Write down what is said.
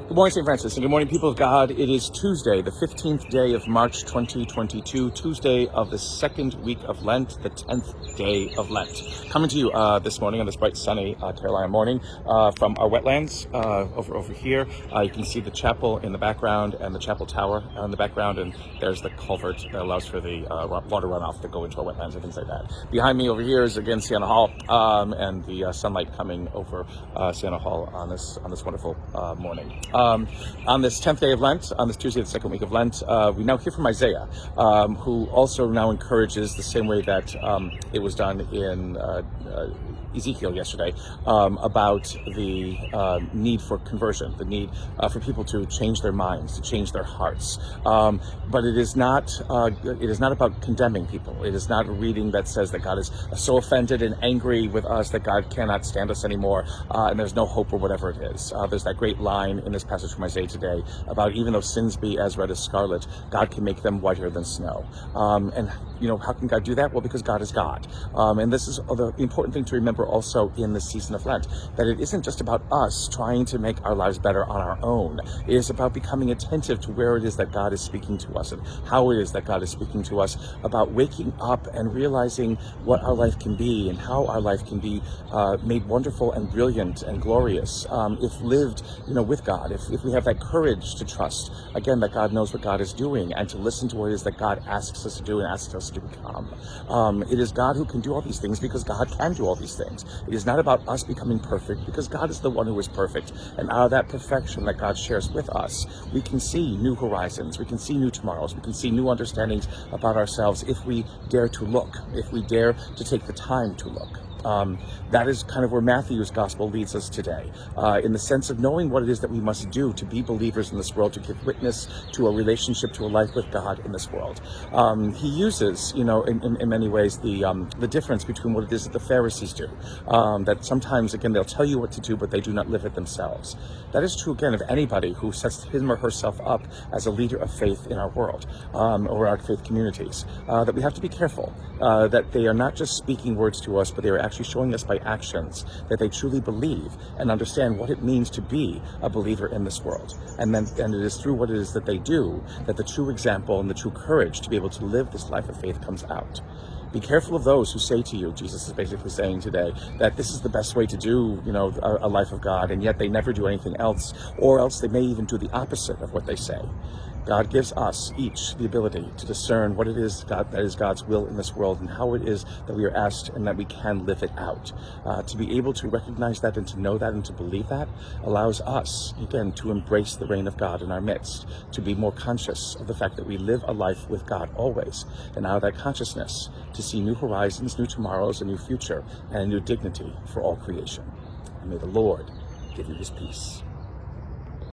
Good morning, St. Francis, and good morning, people of God. It is Tuesday, the 15th day of March 2022, Tuesday of the second week of Lent, the 10th day of Lent. Coming to you this morning on this bright, sunny Carolina morning from our wetlands over here. You can see the chapel in the background and the chapel tower in the background, and there's the culvert that allows for the water runoff to go into our wetlands and things like that. Behind me over here is, again, Siena Hall, and the sunlight coming over Siena Hall on this wonderful morning. On this 10th day of Lent, on this Tuesday, the second week of Lent, we now hear from Isaiah, who also now encourages the same way that it was done in Ezekiel yesterday, about the need for conversion, the need for people to change their minds, to change their hearts. But it is not about condemning people. It is not a reading that says that God is so offended and angry with us that God cannot stand us anymore, and there's no hope or whatever it is. There's that great line in this passage from Isaiah today about even though sins be as red as scarlet, God can make them whiter than snow. And how can God do that? Well, because God is God. And this is the important thing to remember also in the season of Lent, that it isn't just about us trying to make our lives better on our own. It is about becoming attentive to where it is that God is speaking to us and how it is that God is speaking to us, about waking up and realizing what our life can be and how our life can be made wonderful and brilliant and glorious if lived with God, if we have that courage to trust, again, that God knows what God is doing and to listen to what it is that God asks us to do and asks us to become. It is God who can do all these things because God can do all these things. It is not about us becoming perfect because God is the one who is perfect. And out of that perfection that God shares with us, we can see new horizons, we can see new tomorrows, we can see new understandings about ourselves if we dare to look, if we dare to take the time to look. That is kind of where Matthew's gospel leads us today, in the sense of knowing what it is that we must do to be believers in this world, to give witness to a relationship, to a life with God in this world. He uses, in many ways, the difference between what it is that the Pharisees do, that sometimes, again, they'll tell you what to do, but they do not live it themselves. That is true, again, of anybody who sets him or herself up as a leader of faith in our world, or our faith communities, that we have to be careful, that they are not just speaking words to us, but they are actually showing us by actions that they truly believe and understand what it means to be a believer in this world. And it is through what it is that they do that the true example and the true courage to be able to live this life of faith comes out. Be careful of those who say to you, Jesus is basically saying today, that this is the best way to do, a life of God, and yet they never do anything else, or else they may even do the opposite of what they say. God gives us each the ability to discern what it is that is God's will in this world and how it is that we are asked and that we can live it out. To be able to recognize that and to know that and to believe that allows us, again, to embrace the reign of God in our midst, to be more conscious of the fact that we live a life with God always, and out of that consciousness to see new horizons, new tomorrows, a new future, and a new dignity for all creation. And may the Lord give you his peace.